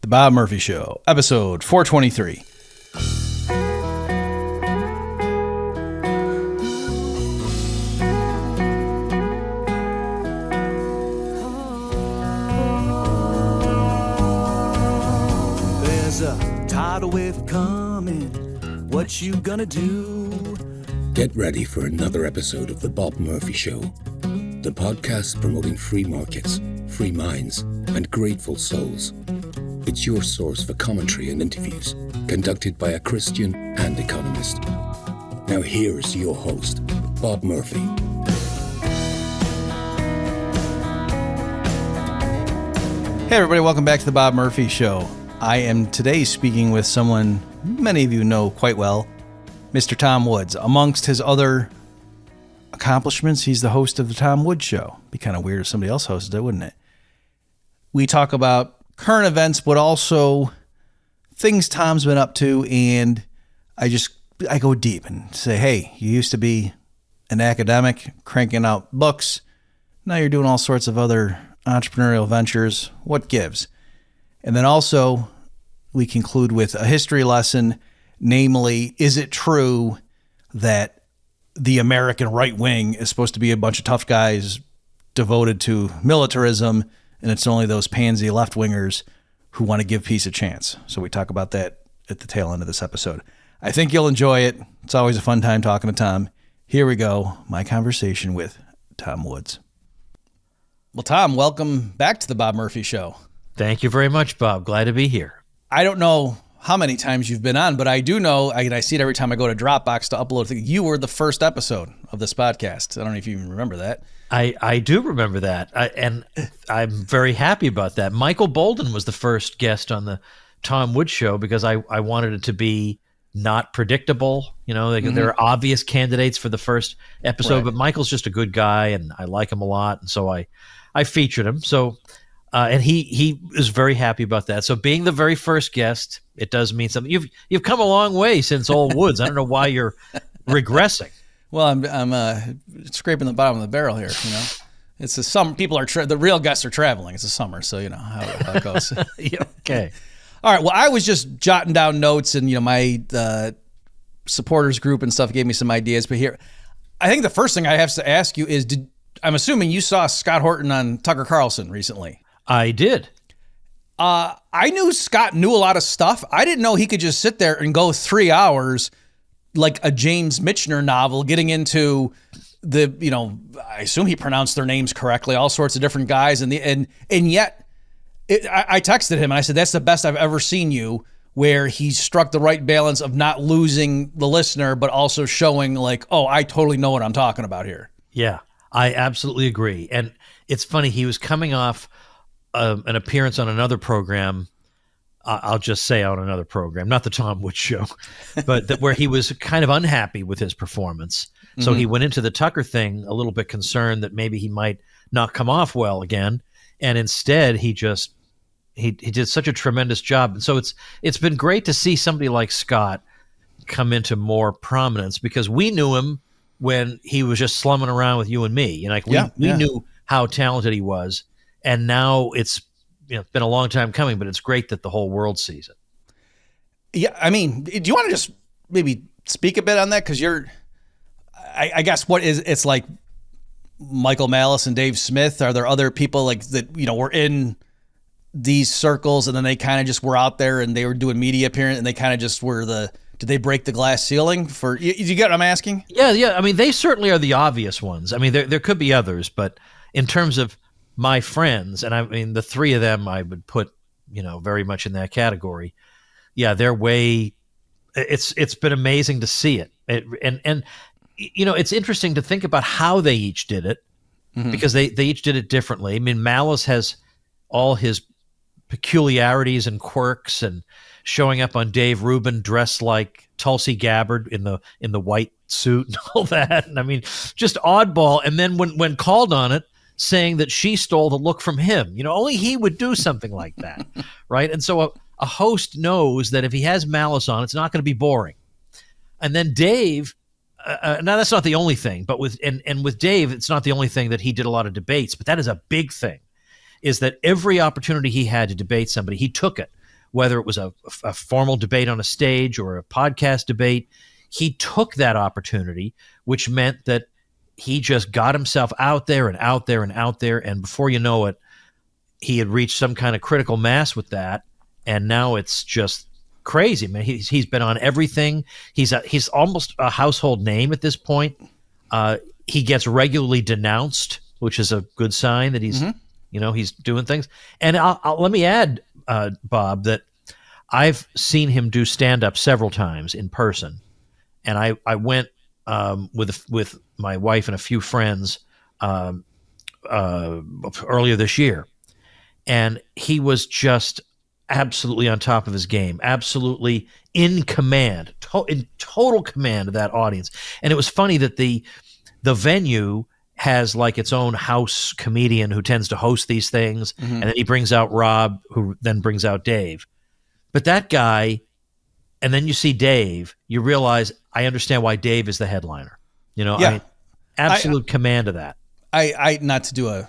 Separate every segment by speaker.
Speaker 1: The Bob Murphy Show, episode 423.
Speaker 2: There's a tidal wave coming. What you gonna do?
Speaker 3: Get ready for another episode of The Bob Murphy Show, the podcast promoting free markets, free minds, and grateful souls. It's your source for commentary and interviews conducted by a Christian and economist. Now here's your host, Bob Murphy.
Speaker 1: Hey everybody, welcome back to The Bob Murphy Show. I am today speaking with someone many of you know quite well, Mr. Tom Woods. Amongst his other accomplishments, he's the host of The Tom Woods Show. Be kind of weird if somebody else hosted it, wouldn't it? We talk about current events, but also things Tom's been up to, and I go deep and say, hey, you used to be an academic cranking out books. Now you're doing all sorts of other entrepreneurial ventures. What gives? And then also we conclude with a history lesson, namely, is it true that the American right wing is supposed to be a bunch of tough guys devoted to militarism, and it's only those pansy left-wingers who want to give peace a chance? So we talk about that at the tail end of this episode. I think you'll enjoy it. It's always a fun time talking to Tom. Here we go, my conversation with Tom Woods. Well, Tom, welcome back to the Bob Murphy Show.
Speaker 4: Thank you very much, Bob. Glad to be here.
Speaker 1: I don't know how many times you've been on, but I do know, I see it every time I go to Dropbox to upload things. You were the first episode of this podcast. I don't know if you even remember that.
Speaker 4: I do remember that, and I'm very happy about that. Michael Bolden was the first guest on the Tom Woods Show because I wanted it to be not predictable. You know, there are obvious candidates for the first episode, right. But Michael's just a good guy, and I like him a lot, and so I featured him. So, and he is very happy about that. So, being the very first guest, it does mean something. You've come a long way since Old Woods. I don't know why you're regressing.
Speaker 1: Well, I'm scraping the bottom of the barrel here. You know, it's the summer. People are the real guests are traveling. It's the summer, so you know how it goes.
Speaker 4: Yeah, okay.
Speaker 1: All right. Well, I was just jotting down notes, and my supporters group and stuff gave me some ideas. But here, I think the first thing I have to ask you is, I'm assuming you saw Scott Horton on Tucker Carlson recently.
Speaker 4: I did.
Speaker 1: I knew Scott knew a lot of stuff. I didn't know he could just sit there and go 3 hours like a James Michener novel, getting into the, I assume he pronounced their names correctly, all sorts of different guys. And yet I texted him and I said, that's the best I've ever seen you, where he struck the right balance of not losing the listener, but also showing like, oh, I totally know what I'm talking about here.
Speaker 4: Yeah, I absolutely agree. And it's funny, he was coming off an appearance on another program. I'll just say on another program, not the Tom Woods Show, but where he was kind of unhappy with his performance. So he went into the Tucker thing a little bit concerned that maybe he might not come off well again. And instead he did such a tremendous job. And so it's been great to see somebody like Scott come into more prominence, because we knew him when he was just slumming around with you and me. And we knew how talented he was. And now it's been a long time coming, but it's great that the whole world sees it.
Speaker 1: Yeah, I mean, do you want to just maybe speak a bit on that? Because I guess it's like Michael Malice and Dave Smith. Are there other people like that, were in these circles and then they kind of just were out there and they were doing media appearance and they kind of just were did they break the glass ceiling for, you get what I'm asking?
Speaker 4: Yeah. I mean, they certainly are the obvious ones. I mean, there could be others, but in terms of my friends, and I mean, the three of them I would put, very much in that category. Yeah, they're way, it's been amazing to see it. And it's interesting to think about how they each did it, because they each did it differently. I mean, Malice has all his peculiarities and quirks, and showing up on Dave Rubin dressed like Tulsi Gabbard in the white suit and all that. And I mean, just oddball. And then when called on it, saying that she stole the look from him. Only he would do something like that, right? And so a host knows that if he has Malice on, it's not going to be boring. And then Dave, now that's not the only thing, but with Dave, it's not the only thing that he did a lot of debates, but that is a big thing, is that every opportunity he had to debate somebody, he took it. whether it was a formal debate on a stage or a podcast debate. He took that opportunity, which meant that he just got himself out there and out there and out there. And before you know it, he had reached some kind of critical mass with that. And now it's just crazy, man. He's been on everything. He's almost a household name at this point. He gets regularly denounced, which is a good sign that he's, he's doing things. And let me add, Bob, that I've seen him do stand-up several times in person. And I went with my wife and a few friends earlier this year, and he was just absolutely on top of his game, absolutely in command, in total command of that audience. And it was funny that the venue has like its own house comedian who tends to host these things, and then he brings out Rob, who then brings out Dave. But that guy, and then you see Dave, you realize I understand why Dave is the headliner. Absolute command of that.
Speaker 1: I not to do a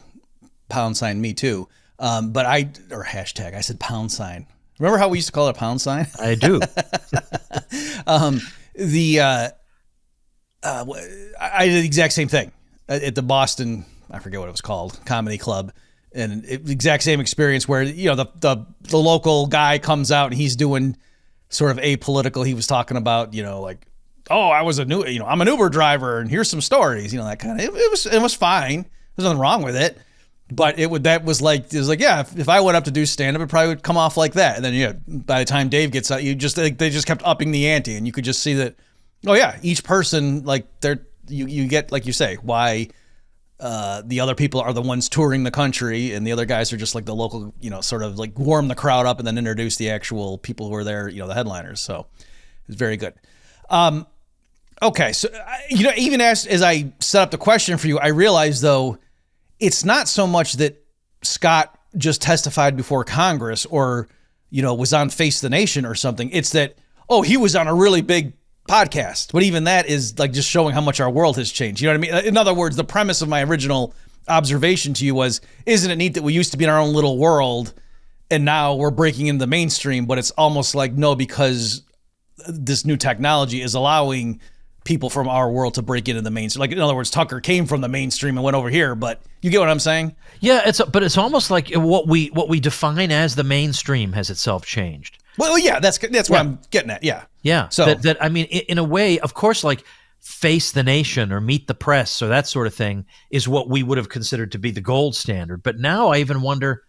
Speaker 1: # me too, but or hashtag. I said #. Remember how we used to call it a #?
Speaker 4: I do.
Speaker 1: I did the exact same thing at the Boston, I forget what it was called, comedy club, and the exact same experience where the local guy comes out and he's doing sort of apolitical. He was talking about like, oh, I'm an Uber driver and here's some stories, that kind of. It was fine. There's nothing wrong with it. But it was like if I went up to do stand up, it probably would come off like that. And then by the time Dave gets out, they just kept upping the ante, and you could just see that. Oh yeah, each person you get, like you say, why the other people are the ones touring the country, and the other guys are just like the local, sort of like warm the crowd up and then introduce the actual people who are there, the headliners. So it's very good. Okay, so even as I set up the question for you, I realized though, it's not so much that Scott just testified before Congress or, was on Face the Nation or something. It's that, he was on a really big podcast. But even that is like just showing how much our world has changed. You know what I mean? In other words, the premise of my original observation to you was, isn't it neat that we used to be in our own little world and now we're breaking into the mainstream? But it's almost like, no, because this new technology is allowing people from our world to break into the mainstream. Like, in other words, Tucker came from the mainstream and went over here, but you get what I'm saying?
Speaker 4: Yeah, it's almost like what we define as the mainstream has itself changed.
Speaker 1: Well, yeah, that's what I'm getting at. Yeah.
Speaker 4: Yeah.
Speaker 1: So
Speaker 4: that I mean, in a way, of course, like Face the Nation or Meet the Press or that sort of thing is what we would have considered to be the gold standard. But now I even wonder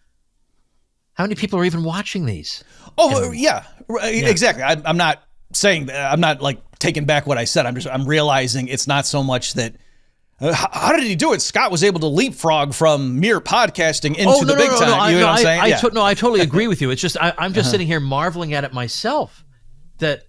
Speaker 4: how many people are even watching these.
Speaker 1: Oh, yeah, exactly. I'm not saying that. I'm not like taking back what I said. I'm realizing it's not so much that. How did he do it? Scott was able to leapfrog from mere podcasting into the big time. You know what I'm saying?
Speaker 4: I totally agree with you. It's just I'm just sitting here marveling at it myself. That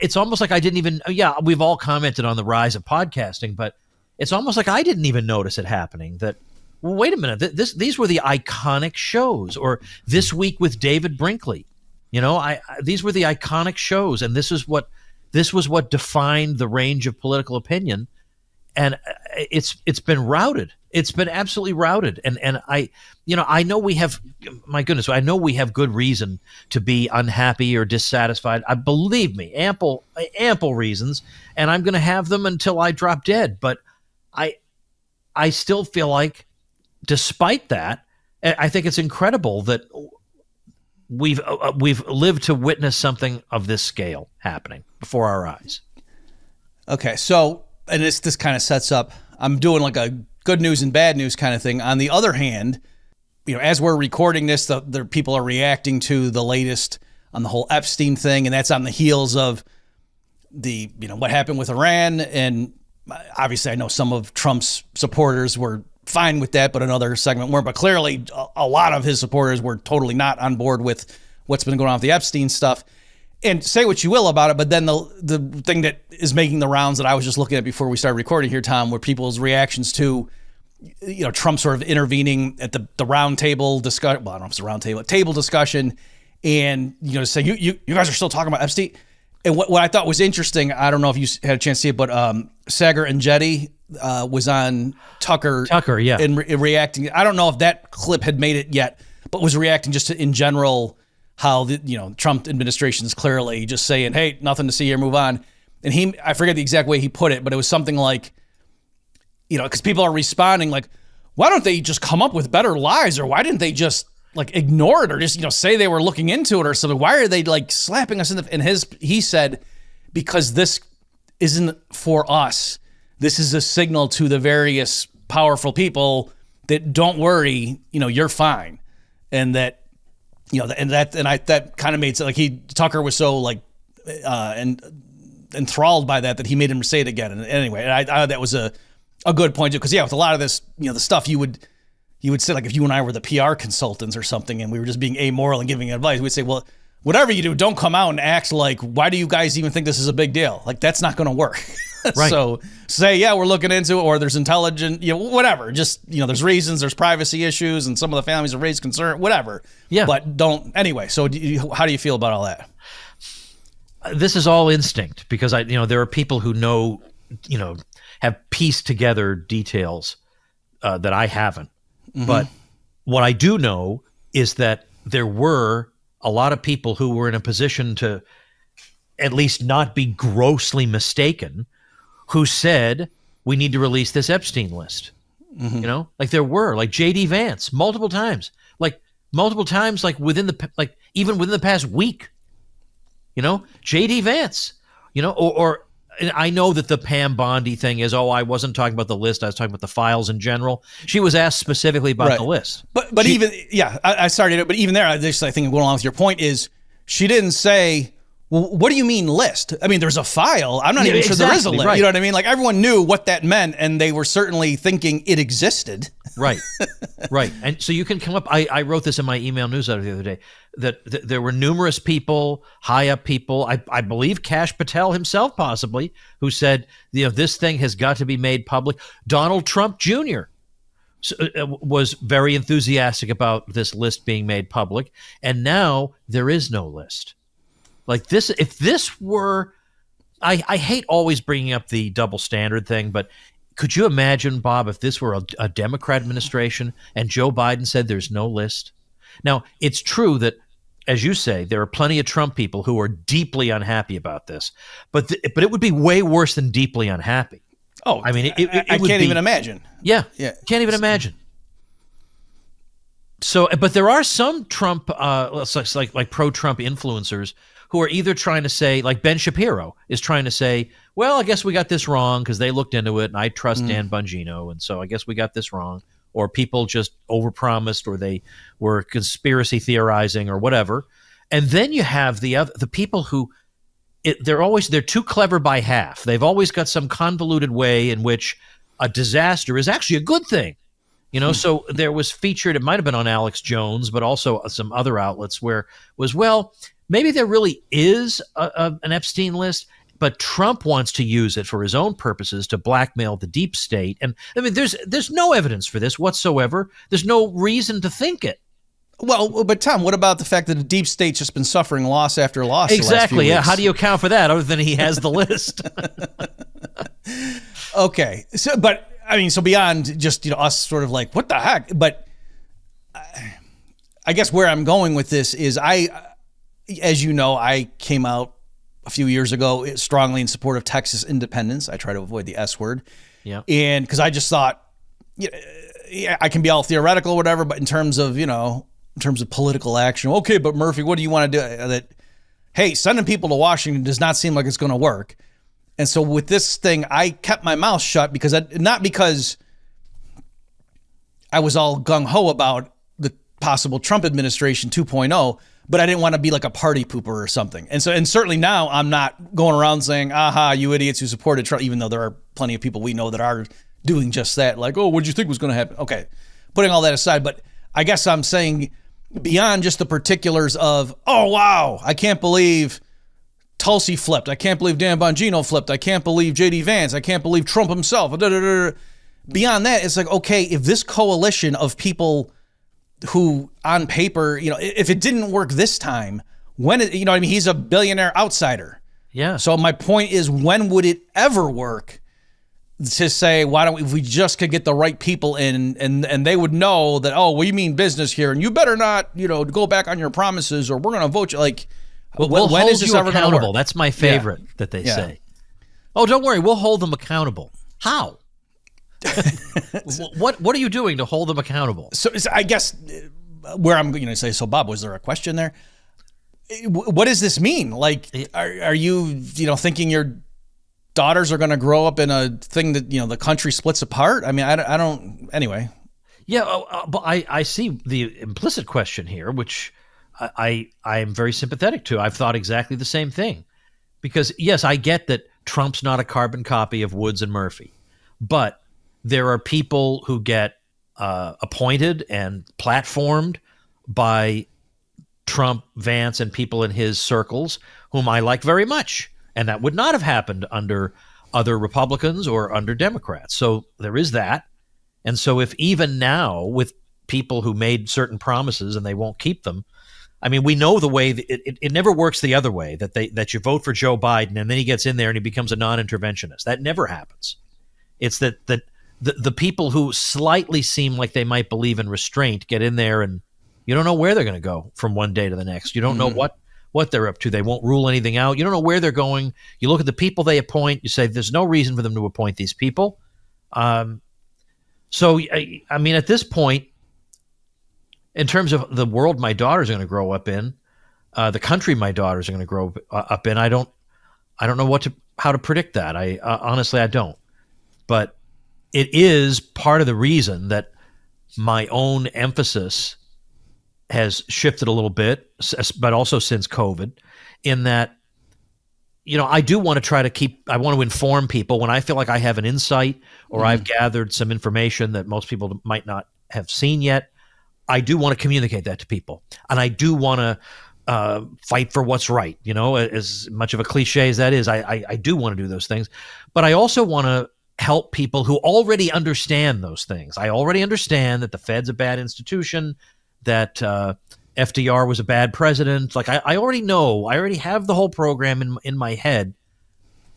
Speaker 4: it's almost like I didn't even. Yeah, we've all commented on the rise of podcasting, but it's almost like I didn't even notice it happening. That, well, wait a minute, these were the iconic shows, or This Week with David Brinkley. These were the iconic shows, and this was what defined the range of political opinion. And it's been routed. It's been absolutely routed. And I know we have, my goodness, I know we have good reason to be unhappy or dissatisfied. Believe me, ample reasons, and I'm going to have them until I drop dead. But I still feel like, despite that, I think it's incredible that we've lived to witness something of this scale happening before our eyes.
Speaker 1: Okay, so. And this kind of sets up, I'm doing like a good news and bad news kind of thing. On the other hand, as we're recording this, the people are reacting to the latest on the whole Epstein thing, and that's on the heels of the, what happened with Iran. And obviously I know some of Trump's supporters were fine with that, but another segment weren't. But clearly a lot of his supporters were totally not on board with what's been going on with the Epstein stuff. And say what you will about it, but then the thing that is making the rounds that I was just looking at before we started recording here, Tom, were people's reactions to, Trump sort of intervening at the round table discussion. Well, I don't know if it's a round table, table discussion, and say you guys are still talking about Epstein. And what I thought was interesting, I don't know if you had a chance to see it, but Sagar and Jetty was on Tucker,
Speaker 4: yeah,
Speaker 1: and reacting. I don't know if that clip had made it yet, but was reacting just to, in general, how the Trump administration is clearly just saying, hey, nothing to see here, move on. And I forget the exact way he put it, but it was something like, because people are responding like, why don't they just come up with better lies, or why didn't they just like ignore it, or just say they were looking into it or something? Why are they like slapping us in the? And he said, because this isn't for us. This is a signal to the various powerful people that don't worry, you're fine, and that that kind of made it like Tucker was so like and enthralled by that he made him say it again. And anyway, I that was a good point too, because with a lot of this, the stuff you would say, like if you and I were the PR consultants or something and we were just being amoral and giving advice, we'd say, well, whatever you do, don't come out and act like, why do you guys even think this is a big deal? Like, that's not going to work.
Speaker 4: Right.
Speaker 1: So say, yeah, we're looking into it, or there's intelligent, whatever. Just, there's reasons, there's privacy issues, and some of the families have raised concern, whatever.
Speaker 4: Yeah.
Speaker 1: But don't, anyway, so how do you feel about all that?
Speaker 4: This is all instinct, because there are people who know, have pieced together details that I haven't. Mm-hmm. But what I do know is that there were a lot of people who were in a position to at least not be grossly mistaken, who said, we need to release this Epstein list. Mm-hmm. Like there were, like J.D. Vance, multiple times, like even within the past week, J.D. Vance, or I know that the Pam Bondi thing is, I wasn't talking about the list, I was talking about the files in general. She was asked specifically about the list. But
Speaker 1: but even there, I think going along with your point is, she didn't say, well, what do you mean list? I mean, there's a file. I'm not even sure there is a list. Right. You know what I mean? Like everyone knew what that meant, and they were certainly thinking it existed.
Speaker 4: Right. Right. And so you can come up, I wrote this in my email newsletter the other day, that there were numerous people, high up people, I believe Kash Patel himself possibly, who said, this thing has got to be made public. Donald Trump Jr. was very enthusiastic about this list being made public, and now there is no list. Like this, if this were, I hate always bringing up the double standard thing, but could you imagine, Bob, if this were a Democrat administration and Joe Biden said there's no list? Now, it's true that, as you say, there are plenty of Trump people who are deeply unhappy about this, but it would be way worse than deeply unhappy.
Speaker 1: Oh, I mean, I can't even imagine.
Speaker 4: Yeah, can't even imagine. So, but there are some Trump, like pro-Trump influencers who are either trying to say, like Ben Shapiro is trying to say, well, I guess we got this wrong because they looked into it and I trust Dan Bongino, and so I guess we got this wrong. Or people just overpromised, or they were conspiracy theorizing or whatever. And then you have the people who they're too clever by half. They've always got some convoluted way in which a disaster is actually a good thing. So there was featured, it might have been on Alex Jones, but also some other outlets where was, well, maybe there really is an Epstein list, but Trump wants to use it for his own purposes to blackmail the deep state. And I mean, there's no evidence for this whatsoever. There's no reason to think it.
Speaker 1: Well, but Tom, what about the fact that the deep state's just been suffering loss after loss?
Speaker 4: Exactly. Yeah. How do you account for that other than he has the list?
Speaker 1: Okay. So, but I mean, so beyond just, us sort of like, what the heck? But I guess where I'm going with this is as you know, I came out a few years ago strongly in support of Texas independence. I try to avoid the S word.
Speaker 4: Yeah.
Speaker 1: And because I just thought, I can be all theoretical or whatever, but in terms of political action, okay, but Murphy, what do you want to do? Hey, sending people to Washington does not seem like it's going to work. And so with this thing, I kept my mouth shut not because I was all gung-ho about the possible Trump administration 2.0, but I didn't want to be like a party pooper or something. And certainly now I'm not going around saying, aha, you idiots who supported Trump, even though there are plenty of people we know that are doing just that. Like, oh, what did you think was going to happen? Okay, putting all that aside, but I guess I'm saying beyond just the particulars of, oh, wow, I can't believe Tulsi flipped. I can't believe Dan Bongino flipped. I can't believe J.D. Vance. I can't believe Trump himself. Beyond that, it's like, okay, if this coalition of people who on paper, if it didn't work this time, he's a billionaire outsider.
Speaker 4: Yeah.
Speaker 1: So my point is, when would it ever work? to say, why don't we, if we just could get the right people in, and they would know that, oh, we mean business here, and you better not, go back on your promises, or we're going to vote you. Like,
Speaker 4: We'll
Speaker 1: when
Speaker 4: hold
Speaker 1: is this
Speaker 4: you
Speaker 1: ever going to
Speaker 4: accountable.
Speaker 1: work?
Speaker 4: That's my favorite that they say. Oh, don't worry, we'll hold them accountable. How? What are you doing to hold them accountable?
Speaker 1: So I guess where I'm going to say, so Bob, was there a question there? What does this mean? Like, are you, thinking your daughters are going to grow up in a thing that, the country splits apart? I mean, I don't, anyway.
Speaker 4: Yeah, but I see the implicit question here, which I am very sympathetic to. I've thought exactly the same thing. Because, yes, I get that Trump's not a carbon copy of Woods and Murphy, but there are people who get appointed and platformed by Trump, Vance, and people in his circles whom I like very much. And that would not have happened under other Republicans or under Democrats. So there is that. And so if even now with people who made certain promises and they won't keep them, I mean, we know the way it never works the other way, that you vote for Joe Biden and then he gets in there and he becomes a non-interventionist. That never happens. It's that the people who slightly seem like they might believe in restraint get in there, and you don't know where they're going to go from one day to the next. You don't know what they're up to. They won't rule anything out. You don't know where they're going. You look at the people they appoint. You say there's no reason for them to appoint these people. So, I mean, at this point, in terms of the world my daughters are going to grow up in, the country my daughters are going to grow up in, I don't know how to predict that. Honestly, I don't. But it is part of the reason that my own emphasis has shifted a little bit, but also since COVID, in that, I do want to I want to inform people when I feel like I have an insight or I've gathered some information that most people might not have seen yet. I do want to communicate that to people. And I do want to fight for what's right. As much of a cliche as that is, I do want to do those things. But I also want to help people who already understand those things. I already understand that the Fed's a bad institution, that FDR was a bad president. Like I already know. I already have the whole program in my head.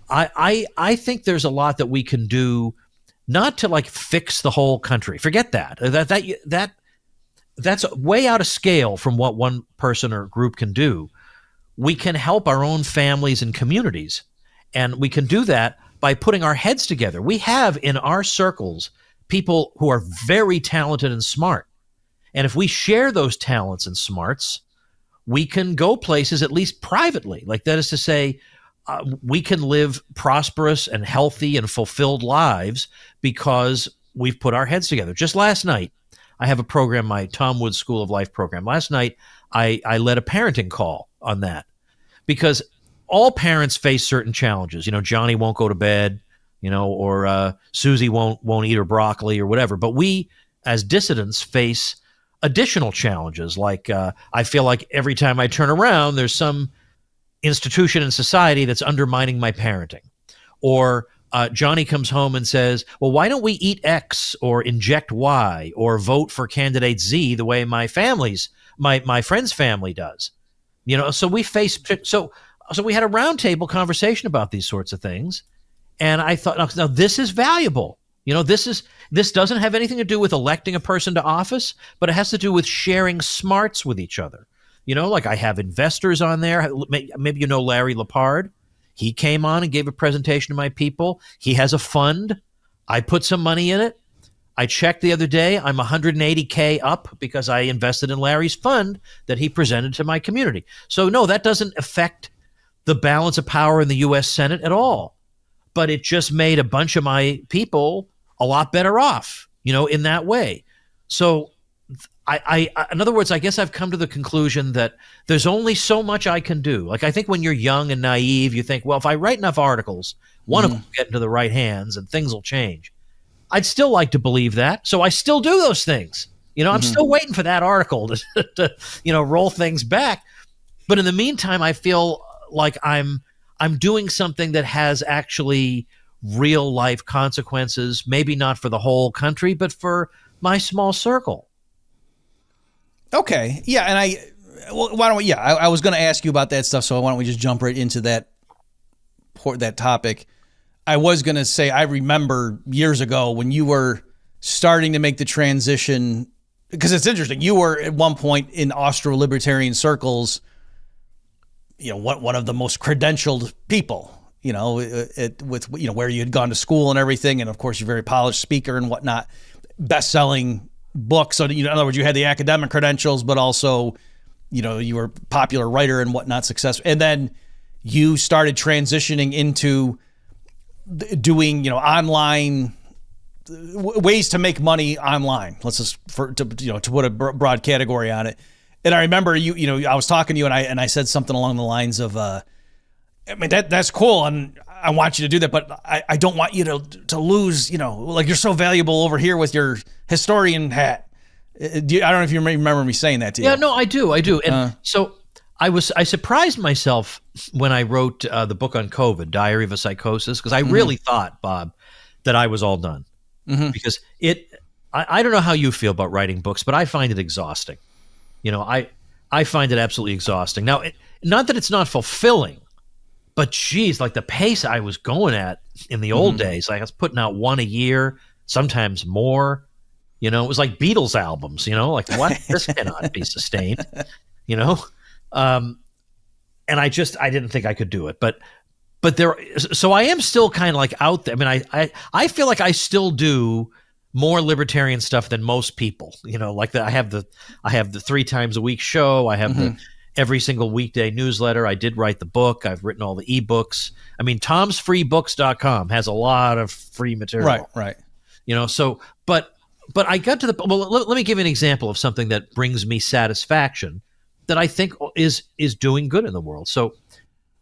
Speaker 4: I think there's a lot that we can do, not to like fix the whole country. Forget that. That's way out of scale from what one person or group can do. We can help our own families and communities, and we can do that by putting our heads together. We have in our circles people who are very talented and smart. And if we share those talents and smarts, we can go places, at least privately. Like that is to say, we can live prosperous and healthy and fulfilled lives because we've put our heads together. Just last night, I have a program, my Tom Woods School of Life program. Last night, I led a parenting call on that because all parents face certain challenges. Johnny won't go to bed, or Susie won't eat her broccoli or whatever. But we, as dissidents, face additional challenges. Like I feel like every time I turn around, there's some institution in society that's undermining my parenting. Or Johnny comes home and says, well, why don't we eat X or inject Y or vote for candidate Z the way my friend's family does? So we face so we had a roundtable conversation about these sorts of things. And I thought, now this is valuable. This doesn't have anything to do with electing a person to office, but it has to do with sharing smarts with each other. Like I have investors on there. Maybe Larry Lepard. He came on and gave a presentation to my people. He has a fund. I put some money in it. I checked the other day. I'm $180K up because I invested in Larry's fund that he presented to my community. So no, that doesn't affect the balance of power in the U.S. Senate at all. But it just made a bunch of my people a lot better off, in that way. So I in other words, I guess I've come to the conclusion that there's only so much I can do. Like I think when you're young and naive, you think, well, if I write enough articles, one of them will get into the right hands and things will change. I'd still like to believe that. So I still do those things. I'm still waiting for that article to roll things back. But in the meantime, I feel like I'm doing something that has actually real life consequences, maybe not for the whole country, but for my small circle.
Speaker 1: Okay. Yeah. And why don't we, I was going to ask you about that stuff. So why don't we just jump right into that topic? I was going to say, I remember years ago when you were starting to make the transition, because it's interesting. You were at one point in Austro-libertarian circles, one of the most credentialed people, with where you had gone to school and everything. And of course, you're a very polished speaker and whatnot, best-selling books. So, in other words, you had the academic credentials, but also, you were a popular writer and whatnot, successful. And then you started transitioning into doing, online ways to make money online. Let's just to put a broad category on it. And I remember I was talking to you and I said something along the lines of, that's cool. And I want you to do that, but I don't want you to lose, like you're so valuable over here with your historian hat. I don't know if you remember me saying that to you.
Speaker 4: Yeah, no, I do. And so I surprised myself when I wrote the book on COVID, Diary of a Psychosis, because I really thought, Bob, that I was all done. Because I don't know how you feel about writing books, but I find it exhausting. I find it absolutely exhausting. Now, not that it's not fulfilling, but geez, like the pace I was going at in the old days, like I was putting out one a year, sometimes more. It was like Beatles albums, like what? This cannot be sustained, and I didn't think I could do it, but so I am still kind of like out there. I mean, I feel like I still do more libertarian stuff than most people, like that. I have the 3 times a week show. I have the every single weekday newsletter. I did write the book. I've written all the ebooks. I mean, tomsfreebooks.com has a lot of free material.
Speaker 1: Right.
Speaker 4: So, but I got to let me give you an example of something that brings me satisfaction that I think is doing good in the world. So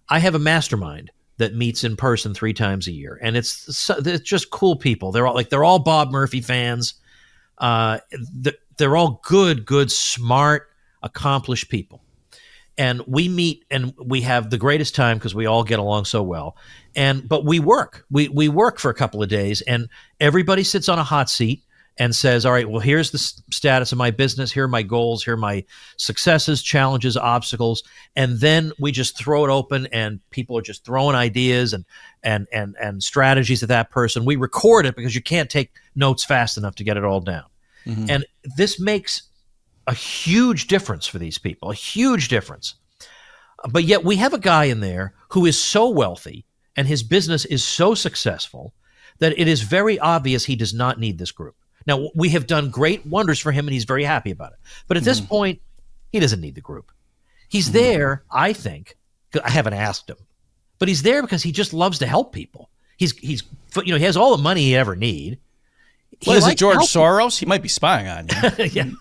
Speaker 4: I have a mastermind that meets in person 3 times a year, and it's just cool people. They're all Bob Murphy fans. They're all good, smart, accomplished people. And we meet and we have the greatest time because we all get along so well. But we work. We work for a couple of days, and everybody sits on a hot seat and says, all right, well, here's the status of my business. Here are my goals. Here are my successes, challenges, obstacles. And then we just throw it open, and people are just throwing ideas and strategies at that person. We record it because you can't take notes fast enough to get it all down. And this makes a huge difference for these people, a huge difference. But yet we have a guy in there who is so wealthy and his business is so successful that it is very obvious he does not need this group. Now, we have done great wonders for him, and he's very happy about it. But at this point, he doesn't need the group. He's there, I think, I haven't asked him, but he's there because he just loves to help people. He's he has all the money he ever need.
Speaker 1: Well, is it George Soros? He might be spying on you.
Speaker 4: Yeah.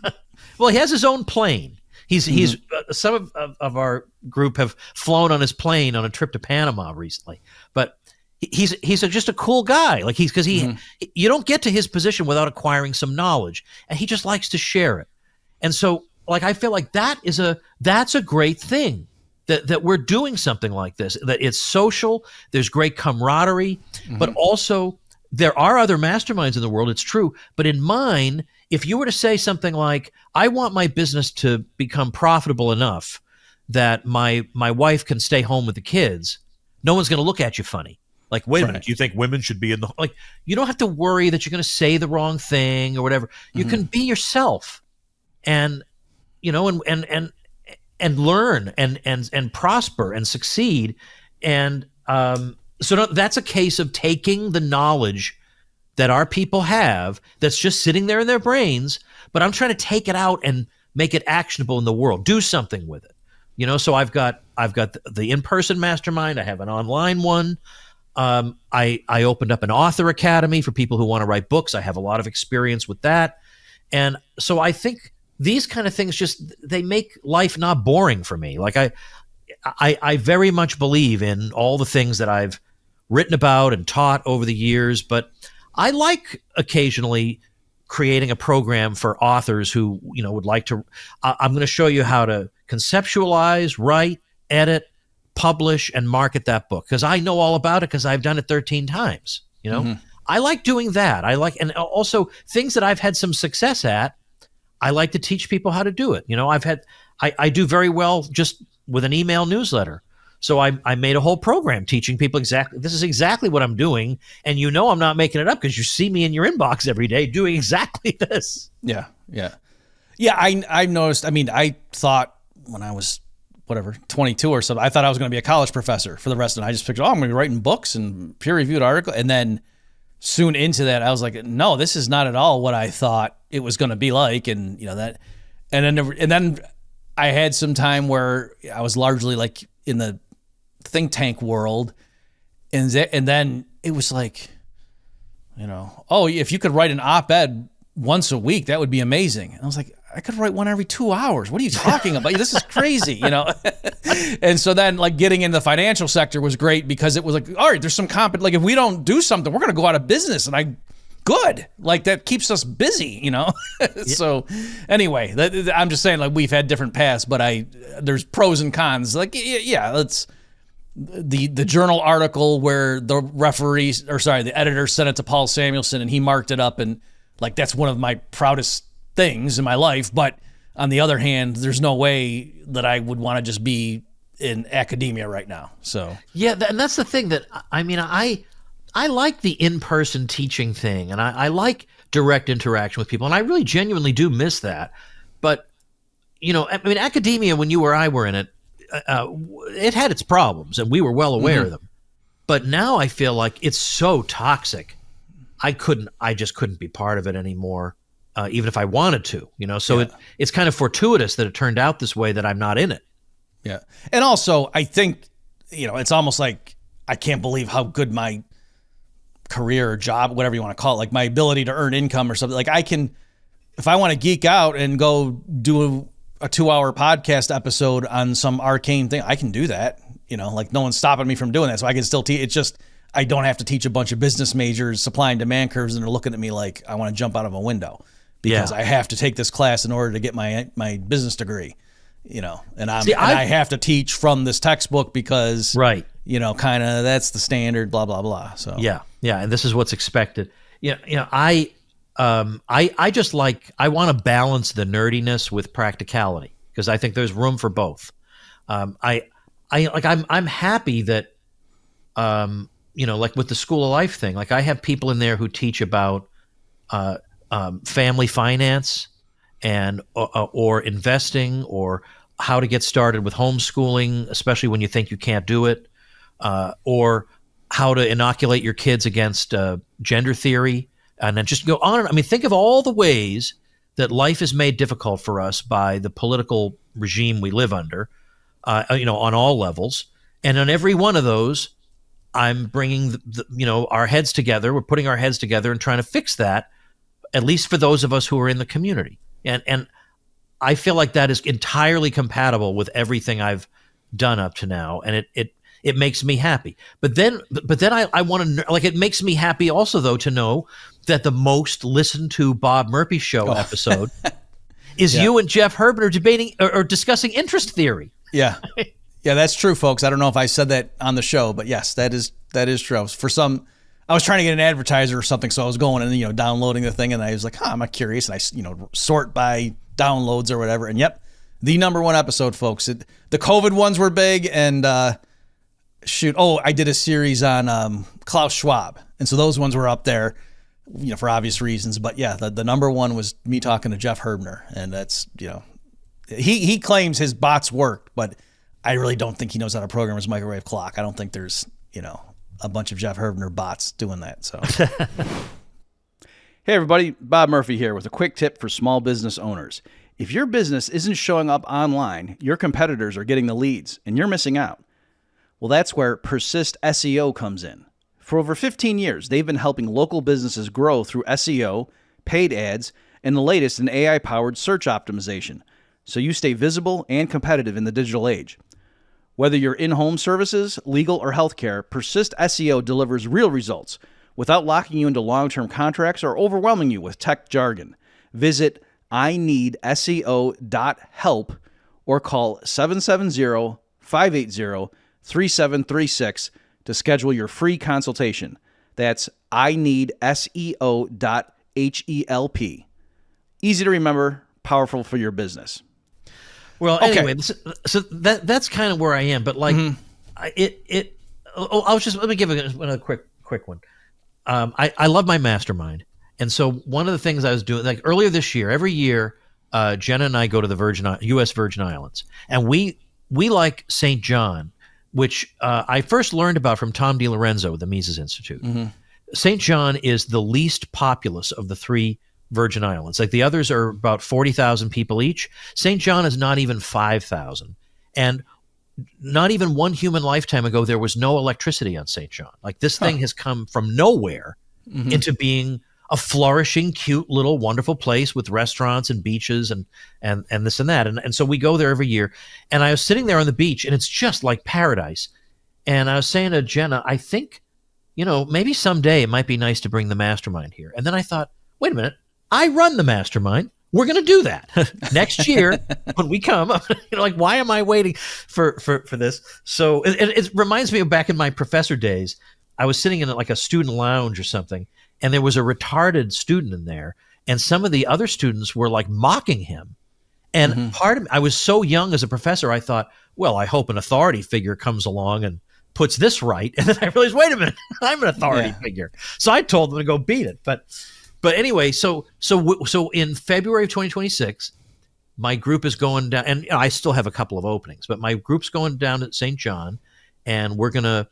Speaker 4: Well, he has his own plane. He's some of our group have flown on his plane on a trip to Panama recently, but he's just a cool guy. Like you don't get to his position without acquiring some knowledge, and he just likes to share it. And so, like, I feel like that's a great thing that we're doing something like this. That it's social. There's great camaraderie, but also there are other masterminds in the world. It's true, but in mine, if you were to say something like, "I want my business to become profitable enough that my wife can stay home with the kids," no one's going to look at you funny. Like, wait a minute, do you think women should be in the... Like, you don't have to worry that you're going to say the wrong thing or whatever. You can be yourself and learn and prosper and succeed. And so that's a case of taking the knowledge that our people have that's just sitting there in their brains, but I'm trying to take it out and make it actionable in the world. Do something with it. So I've got the in-person mastermind. I have an online one. I opened up an author academy for people who want to write books. I have a lot of experience with that. And so I think these kind of things they make life not boring for me. Like I very much believe in all the things that I've written about and taught over the years, but I like occasionally creating a program for authors who, would like to, I'm going to show you how to conceptualize, write, edit, publish, and market that book because I know all about it because I've done it 13 times. I like doing that. And also things that I've had some success at, I like to teach people how to do it. I do very well just with an email newsletter. So I made a whole program teaching people this is exactly what I'm doing. And I'm not making it up because you see me in your inbox every day doing exactly this.
Speaker 1: Yeah. I noticed. I mean, I thought when I was 22 or something, I thought I was going to be a college professor for the rest of it. I just figured, I'm going to be writing books and peer-reviewed articles. And then soon into that, I was like, no, this is not at all what I thought it was going to be like. And that, and then I had some time where I was largely like in the think tank world. And then it was like, if you could write an op-ed once a week, that would be amazing. And I was like, I could write one every 2 hours. What are you talking about? This is crazy, And so then like getting into the financial sector was great because it was like, all right, there's some like if we don't do something, we're going to go out of business. And good. Like that keeps us busy, So anyway, I'm just saying like we've had different paths, but there's pros and cons. Like, let's the journal article where the the editor sent it to Paul Samuelson and he marked it up. And like, that's one of my proudest things in my life. But on the other hand, there's no way that I would want to just be in academia right now. So
Speaker 4: yeah, and that's the thing that I like the in-person teaching thing, and I like direct interaction with people, and I really genuinely do miss that. But academia, when you or I were in it, it had its problems, and we were well aware of them. But now I feel like it's so toxic. I just couldn't be part of it anymore, even if I wanted to, So it's kind of fortuitous that it turned out this way, that I'm not in it.
Speaker 1: Yeah. And also, I think, it's almost like I can't believe how good my career or job, whatever you want to call it, like my ability to earn income or something. Like I can, if I want to geek out and go do a 2-hour podcast episode on some arcane thing, I can do that. Like no one's stopping me from doing that. So I can still teach. It's just, I don't have to teach a bunch of business majors supply and demand curves and they're looking at me like I want to jump out of a window because I have to take this class in order to get my business degree, and I have to teach from this textbook because,
Speaker 4: right.
Speaker 1: Kind of that's the standard, blah, blah, blah. So,
Speaker 4: yeah. And this is what's expected. I just I want to balance the nerdiness with practicality because I think there's room for both. I'm happy that, like with the School of Life thing, like I have people in there who teach about family finance and or investing or how to get started with homeschooling, especially when you think you can't do it, or how to inoculate your kids against gender theory, and then just go on. I mean, think of all the ways that life is made difficult for us by the political regime we live under, on all levels. And on every one of those, I'm bringing our heads together. We're putting our heads together and trying to fix that, at least for those of us who are in the community. And I feel like that is entirely compatible with everything I've done up to now, and it makes me happy. But then I want to, like, it makes me happy also though to know that the most listened to Bob Murphy Show episode is you and Jeff Herbner debating or discussing interest theory.
Speaker 1: Yeah. Yeah, that's true, folks. I don't know if I said that on the show, but yes, that is true. I was trying to get an advertiser or something, so I was going and downloading the thing, and I was like, I'm curious, and I sort by downloads or whatever, and yep, the number one episode, folks. The COVID ones were big, and I did a series on Klaus Schwab, and so those ones were up there, for obvious reasons. But yeah, the number one was me talking to Jeff Herbner, and that's he claims his bots worked, but I really don't think he knows how to program his microwave clock. I don't think there's a bunch of Jeff Herbner bots doing that. So, hey everybody, Bob Murphy here with a quick tip for small business owners. If your business isn't showing up online, your competitors are getting the leads and you're missing out. Well, that's where Persist SEO comes in. For over 15 years, they've been helping local businesses grow through SEO, paid ads, and the latest in AI-powered search optimization, so you stay visible and competitive in the digital age. Whether you're in-home services, legal, or healthcare, Persist SEO delivers real results without locking you into long-term contracts or overwhelming you with tech jargon. Visit ineedseo.help or call 770-580-3736 to schedule your free consultation. That's ineedseo.help. Easy to remember, powerful for your business.
Speaker 4: Well, anyway, so that's kind of where I am. But like, let me give another quick one. I love my mastermind. And so one of the things I was doing, like earlier this year, every year, Jenna and I go to the U.S. Virgin Islands, and we like St. John, which I first learned about from Tom DiLorenzo with the Mises Institute. Mm-hmm. St. John is the least populous of the 3 Virgin Islands. Like the others are about 40,000 people each. St. John is not even 5,000. And not even one human lifetime ago, there was no electricity on St. John. Like this thing has come from nowhere into being a flourishing, cute, little, wonderful place with restaurants and beaches and this and that. And so we go there every year. And I was sitting there on the beach, and it's just like paradise. And I was saying to Jenna, I think, maybe someday it might be nice to bring the mastermind here. And then I thought, wait a minute, I run the mastermind. We're going to do that next year when we come. Like, why am I waiting for this? So it reminds me of back in my professor days. I was sitting in like a student lounge or something, and there was a retarded student in there, and some of the other students were like mocking him. And part of me, I was so young as a professor, I thought, well, I hope an authority figure comes along and puts this right. And then I realized, wait a minute, I'm an authority figure. So I told them to go beat it. But anyway, so in February of 2026, my group is going down, and I still have a couple of openings, but my group's going down at St. John, and we're going to,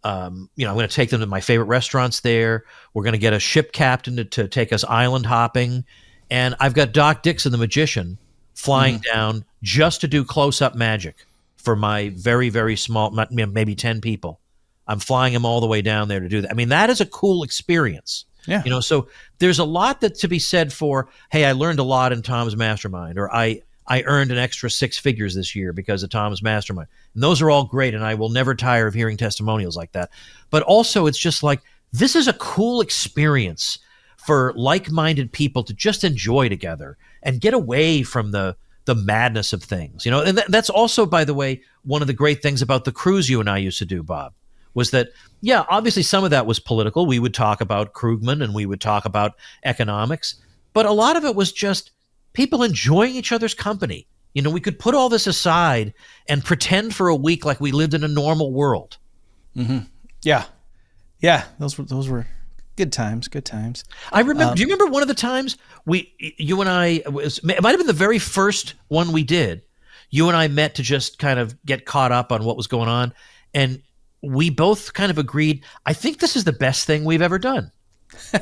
Speaker 4: I'm going to take them to my favorite restaurants there. We're going to get a ship captain to take us island hopping. And I've got Doc Dixon, the magician, flying down just to do close-up magic for my very, very small, maybe 10 people. I'm flying him all the way down there to do that. I mean, that is a cool experience. Yeah. So there's a lot that to be said for, hey, I learned a lot in Tom's mastermind, or I earned an extra 6 figures this year because of Tom's mastermind. And those are all great, and I will never tire of hearing testimonials like that. But also, it's just like, this is a cool experience for like-minded people to just enjoy together and get away from the madness of things. And that's also, by the way, one of the great things about the cruise you and I used to do, Bob, was that, yeah, obviously some of that was political. We would talk about Krugman and we would talk about economics, but a lot of it was just people enjoying each other's company. We could put all this aside and pretend for a week like we lived in a normal world.
Speaker 1: Mm-hmm. Yeah. Yeah. Those were good times. Good times.
Speaker 4: I remember, do you remember one of the times you and I, it might have been the very first one we did. You and I met to just kind of get caught up on what was going on. And we both kind of agreed, I think this is the best thing we've ever done.
Speaker 1: I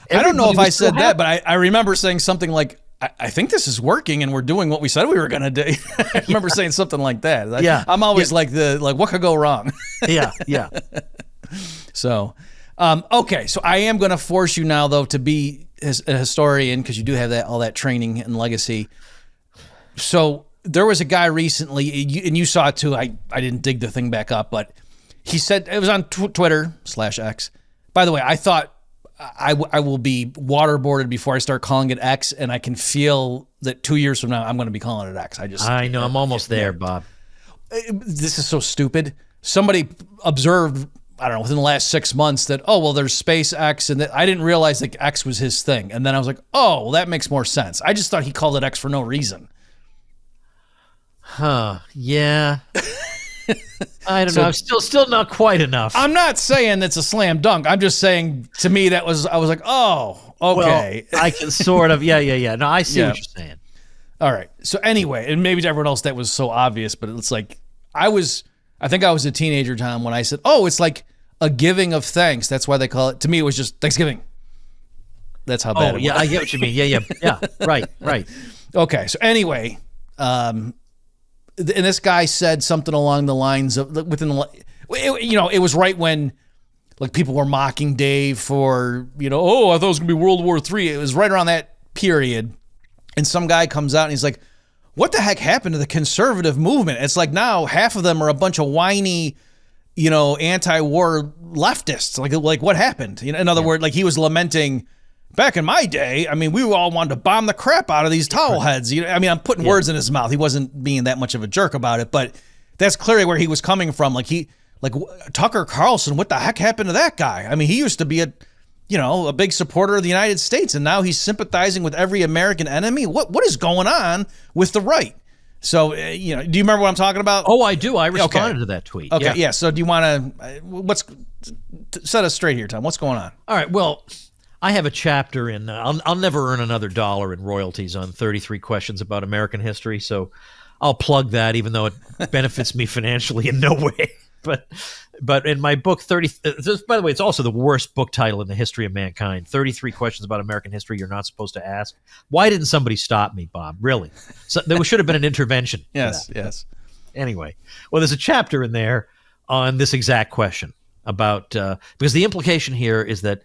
Speaker 1: don't know if I said that, but I remember saying something like, I think this is working and we're doing what we said we were going to do. I remember saying something like that. I'm always like what could go wrong?
Speaker 4: Yeah.
Speaker 1: So, okay. So I am going to force you now, though, to be a historian, because you do have all that training and legacy. So there was a guy recently, and you saw it too. I didn't dig the thing back up, but he said, it was on Twitter/X. By the way, I thought I will be waterboarded before I start calling it X, and I can feel that 2 years from now I'm going to be calling it X.
Speaker 4: I know, I'm almost there, Bob.
Speaker 1: This is so stupid. Somebody observed, I don't know, within the last 6 months that, there's SpaceX, and I didn't realize that X was his thing. And then I was like, that makes more sense. I just thought he called it X for no reason.
Speaker 4: Huh. Yeah. I don't know. Still not quite enough.
Speaker 1: I'm not saying it's a slam dunk. I'm just saying, to me, I was like, okay.
Speaker 4: Well, I can sort of, yeah. No, I see what you're saying.
Speaker 1: All right. So anyway, and maybe to everyone else that was so obvious, but it's like, I think I was a teenager, Tom, when I said, it's like a giving of thanks. That's why they call it. To me, it was just Thanksgiving. That's how bad it was.
Speaker 4: I get what you mean. Yeah. Right.
Speaker 1: Okay. So anyway, and this guy said something along the lines of it was right when like people were mocking Dave for, I thought it was going to be World War III. It was right around that period. And some guy comes out and he's like, what the heck happened to the conservative movement? It's like now half of them are a bunch of whiny, anti-war leftists. Like what happened? In other words, like he was lamenting, back in my day, we all wanted to bomb the crap out of these towel heads. I'm putting words in his mouth. He wasn't being that much of a jerk about it, but that's clearly where he was coming from. Like Tucker Carlson, what the heck happened to that guy? He used to be a big supporter of the United States, and now he's sympathizing with every American enemy. What is going on with the right? So, do you remember what I'm talking about?
Speaker 4: Oh, I do. I responded to that tweet.
Speaker 1: Okay,
Speaker 4: yeah.
Speaker 1: So do you want to set us straight here, Tom? What's going on?
Speaker 4: All right. Well, I have a chapter in. I'll never earn another dollar in royalties on 33 questions about American history, so I'll plug that, even though it benefits me financially in no way. But in my book, by the way, it's also the worst book title in the history of mankind. 33 questions about American history you're not supposed to ask. Why didn't somebody stop me, Bob? Really? So there should have been an intervention.
Speaker 1: Yes.
Speaker 4: Anyway, well, there's a chapter in there on this exact question about because the implication here is that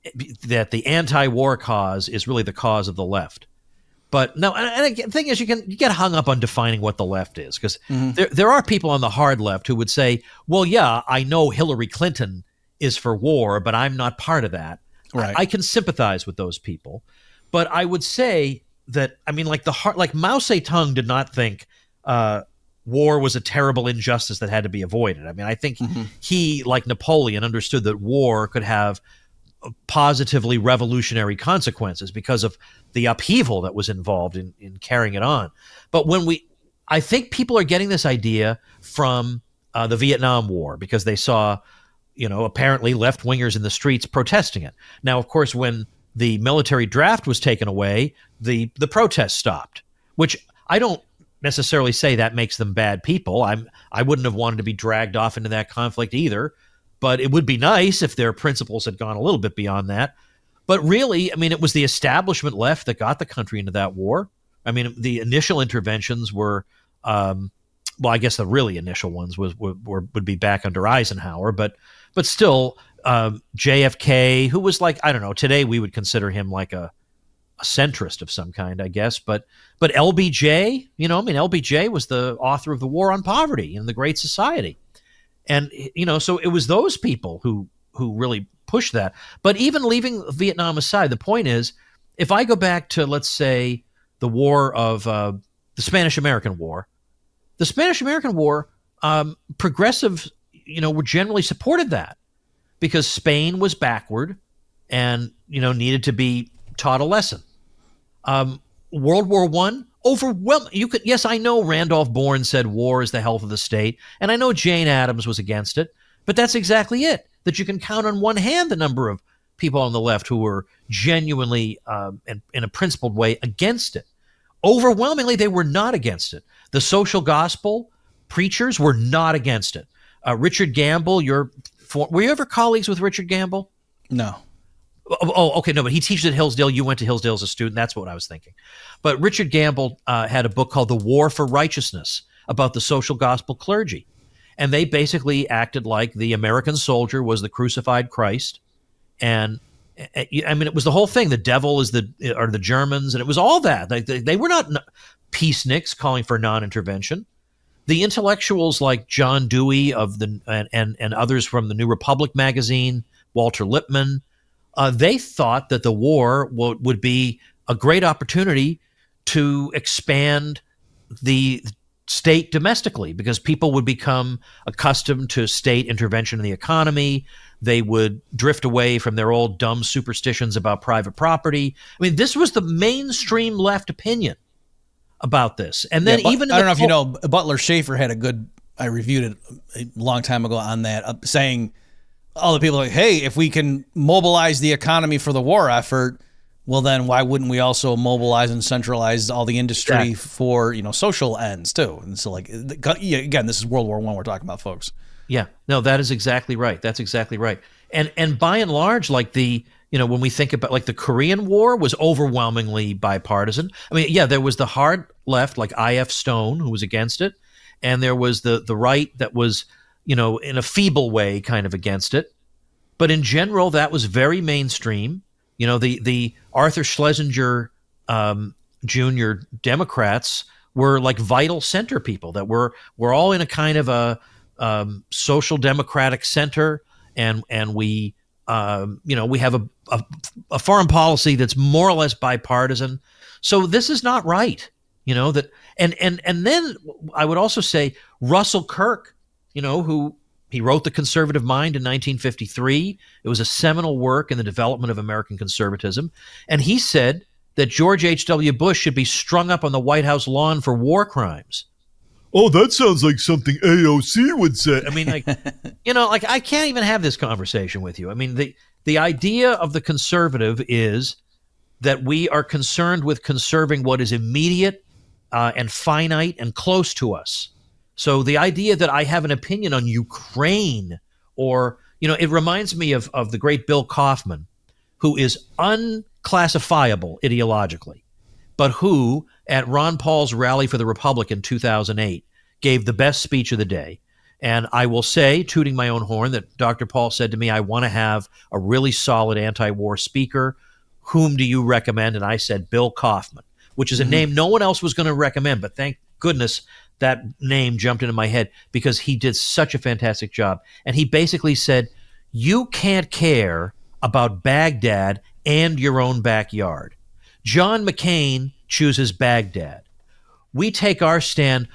Speaker 4: the anti-war cause is really the cause of the left. But no, and the thing is, you get hung up on defining what the left is, because there are people on the hard left who would say, well, yeah, I know Hillary Clinton is for war, but I'm not part of that.
Speaker 1: Right.
Speaker 4: I can sympathize with those people. But I would say that, I mean, like Mao Zedong did not think war was a terrible injustice that had to be avoided. I mean, I think he, like Napoleon, understood that war could have positively revolutionary consequences because of the upheaval that was involved in carrying it on. But I think people are getting this idea from the Vietnam War, because they saw, apparently left-wingers in the streets protesting it. Now, of course, when the military draft was taken away, the protests stopped, which I don't necessarily say that makes them bad people. I wouldn't have wanted to be dragged off into that conflict either. But it would be nice if their principles had gone a little bit beyond that. But really, I mean, it was the establishment left that got the country into that war. I mean, the initial interventions were, well, I guess the really initial ones would be back under Eisenhower. But still, JFK, who was like, I don't know, today we would consider him like a centrist of some kind, I guess. But LBJ, LBJ was the author of The War on Poverty and The Great Society. And, so it was those people who really pushed that. But even leaving Vietnam aside, the point is, if I go back to, let's say, the war of the Spanish-American War, progressives, were generally supported that because Spain was backward and, needed to be taught a lesson. World War I, overwhelming. Yes, I know Randolph Bourne said war is the health of the state, and I know Jane Addams was against it, but that's exactly it. That you can count on one hand the number of people on the left who were genuinely, in a principled way, against it. Overwhelmingly, they were not against it. The social gospel preachers were not against it. Richard Gamble, were you ever colleagues with Richard Gamble?
Speaker 1: No.
Speaker 4: Oh, okay, no, but he teaches at Hillsdale. You went to Hillsdale as a student. That's what I was thinking. But Richard Gamble had a book called The War for Righteousness about the social gospel clergy. And they basically acted like the American soldier was the crucified Christ. And I mean, it was the whole thing. The devil is the Germans, and it was all that. They were not peaceniks calling for non-intervention. The intellectuals like John Dewey and others from the New Republic magazine, Walter Lippmann, they thought that the war would be a great opportunity to expand the state domestically, because people would become accustomed to state intervention in the economy. They would drift away from their old dumb superstitions about private property. I mean, this was the mainstream left opinion about this. And then
Speaker 1: I don't know if you know, Butler Schaefer had a good, I reviewed it a long time ago on that, saying all the people are like, hey, if we can mobilize the economy for the war effort, well, then why wouldn't we also mobilize and centralize all the industry for, social ends too? And so, like, again, this is World War I we're talking about, folks.
Speaker 4: Yeah, no, that is exactly right. That's exactly right. And by and large, like when we think about like the Korean War was overwhelmingly bipartisan. I mean, yeah, there was the hard left like I.F. Stone who was against it, and there was the right that was, in a feeble way kind of against it. But in general, that was very mainstream. The Arthur Schlesinger Jr. Democrats were like vital center people that were all in a kind of a social democratic center, and we we have a foreign policy that's more or less bipartisan. So this is not right, that and then I would also say Russell Kirk, who he wrote The Conservative Mind in 1953. It was a seminal work in the development of American conservatism. And he said that George H.W. Bush should be strung up on the White House lawn for war crimes.
Speaker 5: Oh, that sounds like something AOC would say.
Speaker 4: I mean, like, I can't even have this conversation with you. I mean, the idea of the conservative is that we are concerned with conserving what is immediate and finite and close to us. So the idea that I have an opinion on Ukraine, or, it reminds me of the great Bill Kaufman, who is unclassifiable ideologically, but who, at Ron Paul's rally for the Republic in 2008, gave the best speech of the day. And I will say, tooting my own horn, that Dr. Paul said to me, I want to have a really solid anti-war speaker. Whom do you recommend? And I said, Bill Kaufman, which is a name no one else was going to recommend. But thank goodness that name jumped into my head, because he did such a fantastic job. And he basically said, you can't care about Baghdad and your own backyard. John McCain chooses Baghdad. We take our stand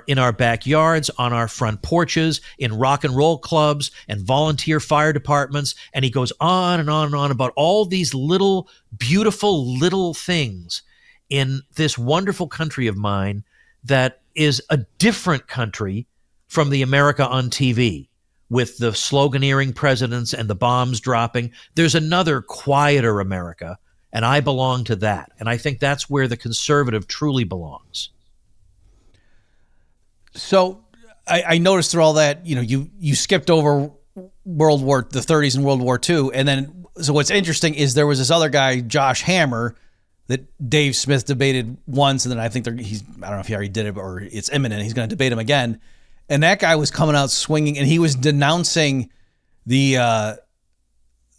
Speaker 4: in our backyards, on our front porches, in rock and roll clubs and volunteer fire departments. And he goes on and on and on about all these little, beautiful little things in this wonderful country of mine that is a different country from the America on TV, with the sloganeering presidents and the bombs dropping. There's another quieter America, and I belong to that. And I think that's where the conservative truly belongs.
Speaker 1: So I noticed through all that, you skipped over the 30s and World War II. And then, so what's interesting is there was this other guy, Josh Hammer, that Dave Smith debated once. And then I think I don't know if he already did it or it's imminent. He's going to debate him again. And that guy was coming out swinging, and he was denouncing the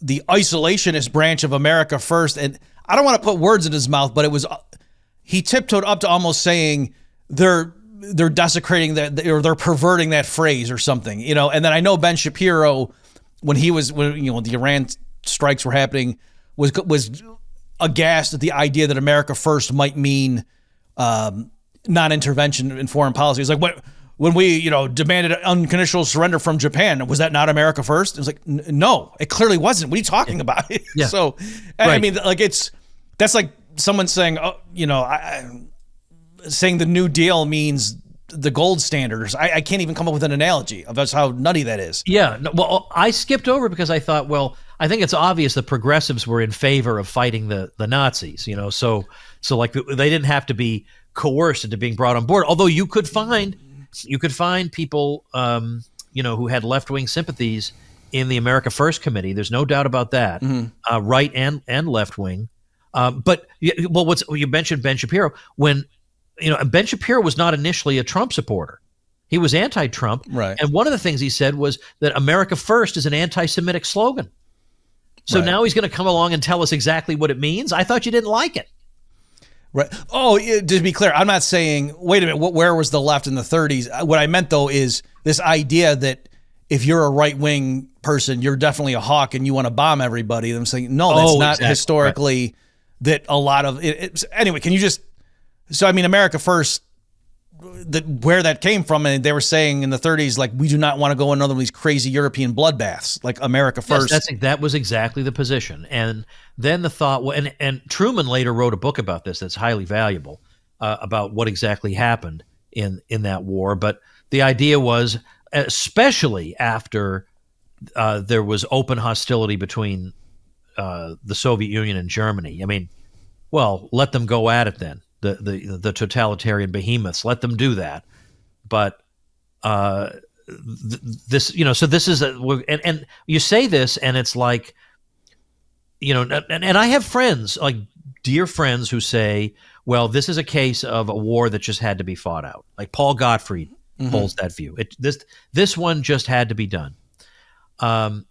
Speaker 1: isolationist branch of America First. And I don't want to put words in his mouth, but he tiptoed up to almost saying they're desecrating that, or they're perverting that phrase or something, And then I know Ben Shapiro, when the Iran strikes were happening, was aghast at the idea that America First might mean non-intervention in foreign policy. It's like, when we, demanded unconditional surrender from Japan, was that not America First? It was like, no, it clearly wasn't. What are you talking about?
Speaker 4: Yeah.
Speaker 1: So, right. I mean, like that's like someone saying, saying the New Deal means the gold standards. I can't even come up with an analogy of how nutty that is.
Speaker 4: Yeah. No, well, I skipped over because I thought, I think it's obvious the progressives were in favor of fighting the Nazis, so like they didn't have to be coerced into being brought on board. Although you could find people, who had left-wing sympathies in the America First Committee. There's no doubt about that, right and left-wing. But you mentioned Ben Shapiro. When Ben Shapiro was not initially a Trump supporter. He was anti-Trump.
Speaker 1: Right.
Speaker 4: And one of the things he said was that America First is an anti-Semitic slogan. So now he's going to come along and tell us exactly what it means. I thought you didn't like it.
Speaker 1: Right. Oh, to be clear, I'm not saying, wait a minute, where was the left in the 30s? What I meant, though, is this idea that if you're a right-wing person, you're definitely a hawk and you want to bomb everybody. I'm saying, no, that's not exactly historically that a lot of it. Anyway, can you just, so I mean, America First, where that came from, and they were saying in the 30s, like, we do not want to go another one of these crazy European bloodbaths, like America First.
Speaker 4: Yes, that was exactly the position. And then the thought, and Truman later wrote a book about this that's highly valuable, about what exactly happened in that war. But the idea was, especially after there was open hostility between the Soviet Union and Germany. I mean, well, let them go at it then. The totalitarian behemoths, let them do that. But this, so this is and you say this, and it's like, and I have friends, like dear friends, who say, well, this is a case of a war that just had to be fought out. Like Paul Gottfried holds that view. This one just had to be done. But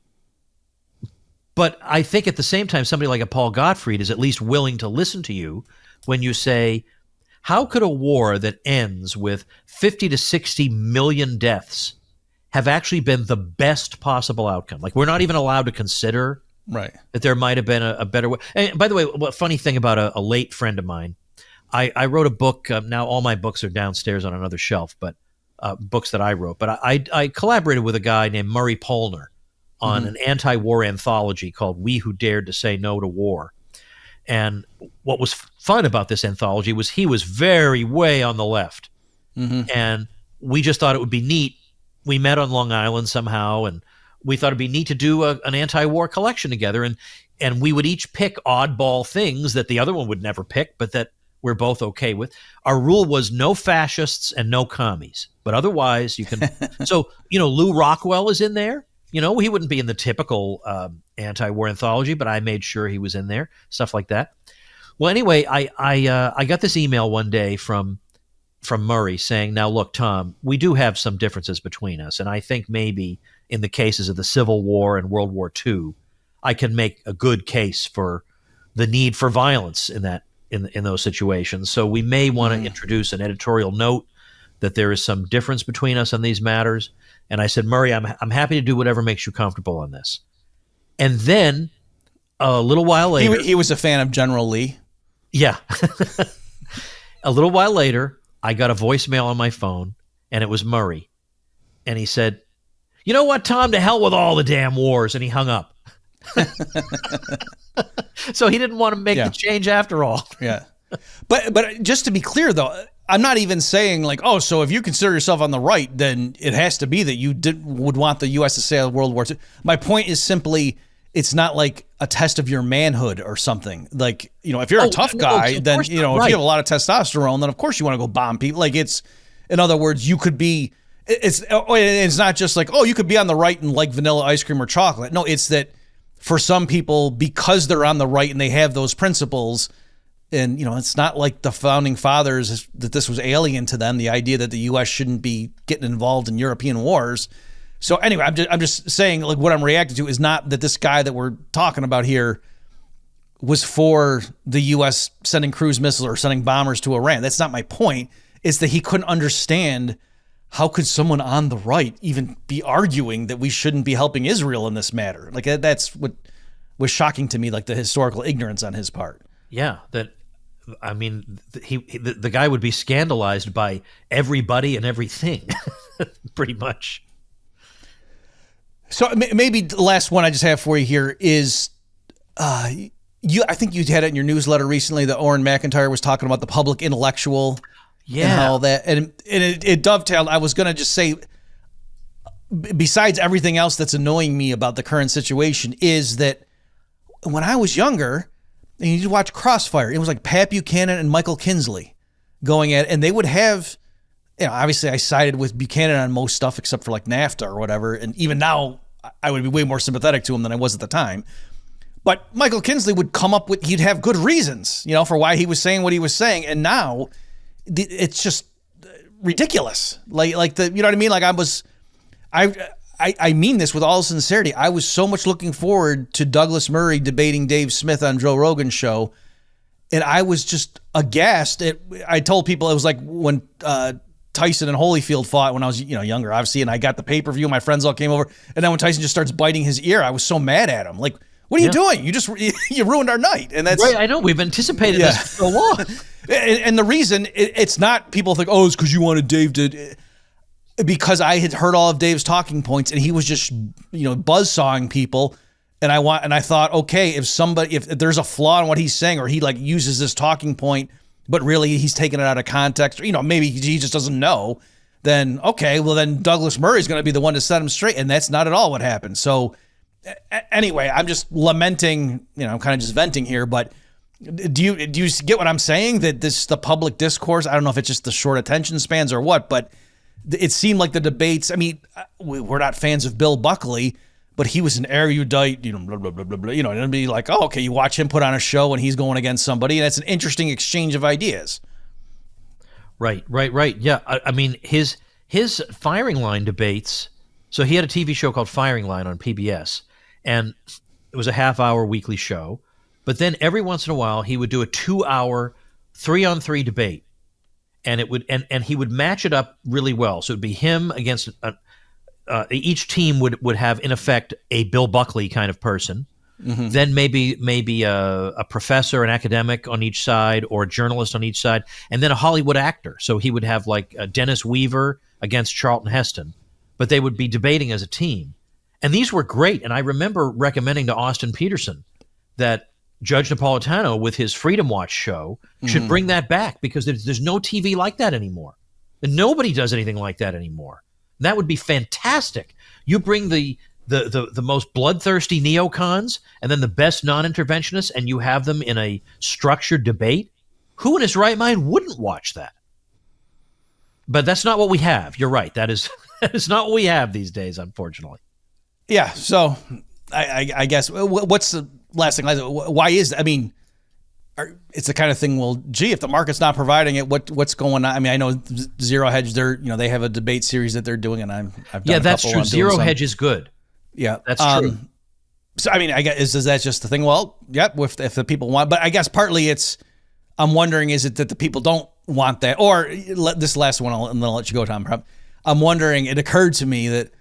Speaker 4: I think at the same time, somebody like a Paul Gottfried is at least willing to listen to you when you say, how could a war that ends with 50 to 60 million deaths have actually been the best possible outcome? Like, we're not even allowed to consider that there might have been a better way. And by the way, a funny thing about a late friend of mine, I wrote a book. Now all my books are downstairs on another shelf, but books that I wrote. But I collaborated with a guy named Murray Polner on an anti-war anthology called We Who Dared to Say No to War. And what was fun about this anthology was he was very way on the left. And we just thought it would be neat. We met on Long Island somehow, and we thought it'd be neat to do an anti-war collection together. And we would each pick oddball things that the other one would never pick, but that we're both okay with. Our rule was no fascists and no commies, but otherwise you can. So, Lou Rockwell is in there. He wouldn't be in the typical anti-war anthology, but I made sure he was in there, stuff like that. Well, anyway, I got this email one day from Murray saying, now look, Tom, we do have some differences between us, and I think maybe in the cases of the Civil War and World War II, I can make a good case for the need for violence in those situations. So we may want to introduce an editorial note that there is some difference between us on these matters. And I said, Murray, I'm happy to do whatever makes you comfortable on this. And then a little while later,
Speaker 1: he was a fan of General Lee.
Speaker 4: Yeah. A little while later, I got a voicemail on my phone, and it was Murray. And he said, you know what, Tom, to hell with all the damn wars. And he hung up. So he didn't want to make the change after all.
Speaker 1: Yeah. But just to be clear, though, I'm not even saying like, oh, so if you consider yourself on the right, then it has to be that you would want the U.S. to sail World War II. My point is simply, it's not like a test of your manhood or something. Like, if you're a tough guy, then, if you have a lot of testosterone, then of course you want to go bomb people. Like in other words, you could be, it's not just like, oh, you could be on the right and like vanilla ice cream or chocolate. No, it's that for some people, because they're on the right and they have those principles, and, it's not like the founding fathers, that this was alien to them, the idea that the U.S. shouldn't be getting involved in European wars. So anyway, I'm just saying, like, what I'm reacting to is not that this guy that we're talking about here was for the U.S. sending cruise missiles or sending bombers to Iran. That's not my point. It's that he couldn't understand how could someone on the right even be arguing that we shouldn't be helping Israel in this matter. Like, that's what was shocking to me, like the historical ignorance on his part.
Speaker 4: Yeah, the guy would be scandalized by everybody and everything, pretty much.
Speaker 1: So maybe the last one I just have for you here is, I think you had it in your newsletter recently that Oren McIntyre was talking about the public intellectual, and all that, and it dovetailed. I was going to just say, besides everything else that's annoying me about the current situation, is that when I was younger, and you watch Crossfire, it was like Pat Buchanan and Michael Kinsley going at it, and they would have, obviously I sided with Buchanan on most stuff except for like NAFTA or whatever, and even now I would be way more sympathetic to him than I was at the time. But Michael Kinsley would come up with, he'd have good reasons, for why he was saying what he was saying, and now it's just ridiculous. Like the, you know what I mean? Like I mean this with all sincerity. I was so much looking forward to Douglas Murray debating Dave Smith on Joe Rogan's show, and I was just aghast. I told people it was like when Tyson and Holyfield fought when I was younger, obviously, and I got the pay-per-view. My friends all came over, and then when Tyson just starts biting his ear, I was so mad at him. Like, what are you doing? You ruined our night, and that's
Speaker 4: right. I know we've anticipated this for so long,
Speaker 1: and the reason it's not people think, oh, it's because you wanted Dave to. Because I had heard all of Dave's talking points and he was just, buzzsawing people. And I thought, okay, if there's a flaw in what he's saying, or he like uses this talking point, but really he's taking it out of context, or, maybe he just doesn't know, then okay, well then Douglas Murray's going to be the one to set him straight. And that's not at all what happened. So anyway, I'm just lamenting, I'm kind of just venting here, but do you get what I'm saying? That the public discourse, I don't know if it's just the short attention spans or what, but it seemed like the debates, I mean, we're not fans of Bill Buckley, but he was an erudite, blah, blah, blah, blah, blah, and it'd be like, oh, okay, you watch him put on a show and he's going against somebody, and it's an interesting exchange of ideas.
Speaker 4: Right. Yeah, I mean, his firing line debates, so he had a TV show called Firing Line on PBS, and it was a half-hour weekly show, but then every once in a while he would do a 2-hour 3-on-3 debate. And it would, and he would match it up really well. So it'd be him against each team would have in effect a Bill Buckley kind of person. Mm-hmm. Then maybe a professor, an academic on each side, or a journalist on each side, and then a Hollywood actor. So he would have like Dennis Weaver against Charlton Heston, but they would be debating as a team. And these were great. And I remember recommending to Austin Peterson that Judge Napolitano with his Freedom Watch show should bring that back, because there's no TV like that anymore. And nobody does anything like that anymore. That would be fantastic. You bring the most bloodthirsty neocons and then the best non-interventionists, and you have them in a structured debate. Who in his right mind wouldn't watch that? But that's not what we have. You're right. That is not what we have these days, unfortunately.
Speaker 1: Yeah. So I guess what's the last thing? Why is that? I mean, it's the kind of thing. Well, gee, if the market's not providing it, what's going on? I mean, I know Zero Hedge. They have a debate series that they're doing, and I've done
Speaker 4: that's true. Zero Hedge is good.
Speaker 1: Yeah,
Speaker 4: that's true.
Speaker 1: So I mean, I guess is that just the thing? Well, yep. If the people want, but I guess partly I'm wondering, is it that the people don't want that, or this last one, and then I'll let you go, Tom. I'm wondering. It occurred to me that,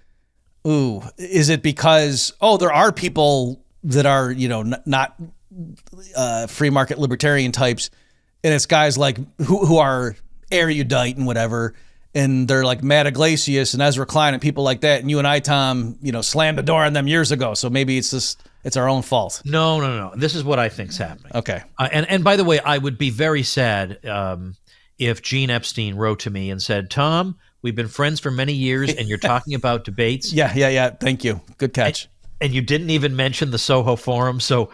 Speaker 1: is it because there are people that are not free market libertarian types, and it's guys like who are erudite and whatever, and they're like Matt Iglesias and Ezra Klein and people like that, and you and I, Tom, slammed the door on them years ago, so maybe it's our own fault.
Speaker 4: No. This is what I think's happening.
Speaker 1: Okay.
Speaker 4: And by the way, I would be very sad if Gene Epstein wrote to me and said, Tom, we've been friends for many years, and you're talking about debates.
Speaker 1: Yeah. Thank you. Good catch.
Speaker 4: And you didn't even mention the Soho Forum, so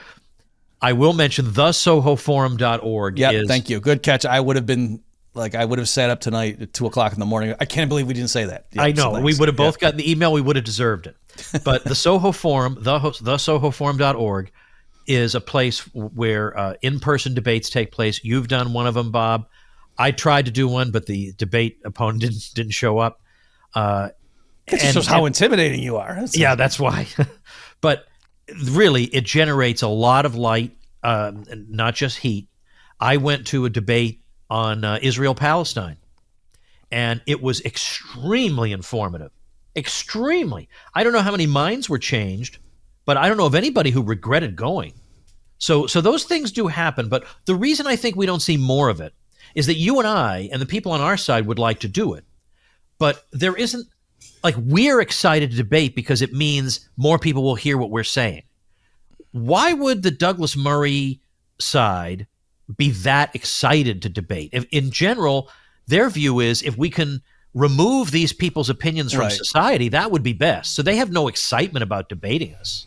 Speaker 4: I will mention thesohoforum.org.
Speaker 1: Yeah, thank you. Good catch. I would have sat up tonight at 2:00 in the morning. I can't believe we didn't say that.
Speaker 4: I know. We would have both gotten the email. We would have deserved it. But the Soho Forum, thesohoforum.org, is a place where in-person debates take place. You've done one of them, Bob. I tried to do one, but the debate opponent didn't show up.
Speaker 1: That just shows how intimidating you are.
Speaker 4: That's why. But really, it generates a lot of light, not just heat. I went to a debate on Israel-Palestine, and it was extremely informative. Extremely. I don't know how many minds were changed, but I don't know of anybody who regretted going. So those things do happen, but the reason I think we don't see more of it is that you and I and the people on our side would like to do it, but there isn't, we're excited to debate because it means more people will hear what we're saying. Why would the Douglas Murray side be that excited to debate? In general, their view is if we can remove these people's opinions from society, that would be best. So they have no excitement about debating us.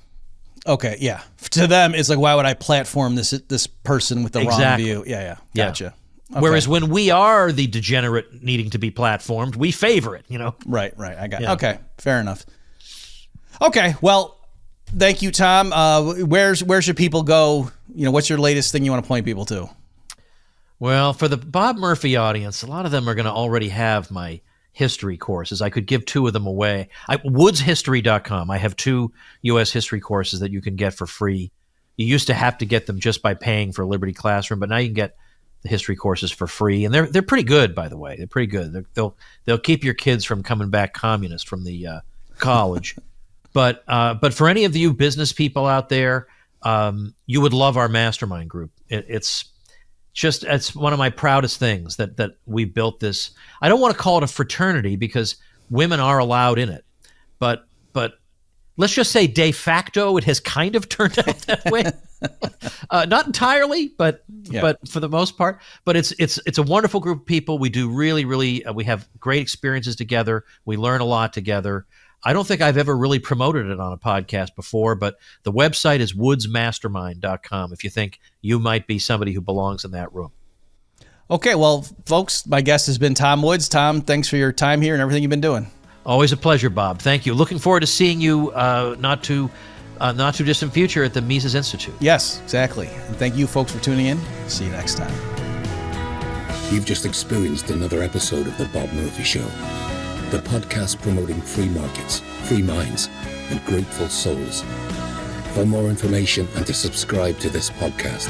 Speaker 1: Okay, yeah. To them, it's like, why would I platform this person with the wrong view? Yeah. Gotcha. Okay.
Speaker 4: Whereas when we are the degenerate needing to be platformed, we favor it,
Speaker 1: Right. I got it. Okay, fair enough. Okay, well, thank you, Tom. Where should people go? What's your latest thing you want to point people to? Well, for the Bob Murphy audience, a lot of them are going to already have my history courses. I could give 2 of them away. Woodshistory.com. I have 2 U.S. history courses that you can get for free. You used to have to get them just by paying for Liberty Classroom, but now you can get the history courses for free, and they're pretty good, by the way. They're pretty good. They'll keep your kids from coming back communist from the college. But for any of you business people out there, you would love our mastermind group. It's one of my proudest things that we built this. I don't want to call it a fraternity because women are allowed in it, but let's just say de facto it has kind of turned out that way. Not entirely, but for the most part. But it's a wonderful group of people. We do really we have great experiences together. We learn a lot together. I don't think I've ever really promoted it on a podcast before, but the website is woodsmastermind.com if you think you might be somebody who belongs in that room. Okay, well, folks, my guest has been Tom Woods. Tom, thanks for your time here and everything you've been doing. Always a pleasure, Bob. Thank you. Looking forward to seeing you not too distant future at the Mises Institute. Yes, exactly. And thank you, folks, for tuning in. See you next time. You've just experienced another episode of The Bob Murphy Show, the podcast promoting free markets, free minds, and grateful souls. For more information and to subscribe to this podcast,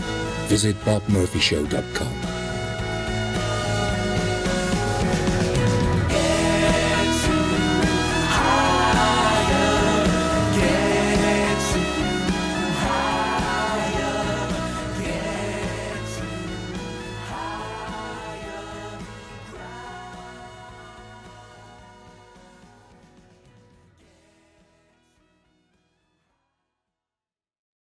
Speaker 1: visit bobmurphyshow.com.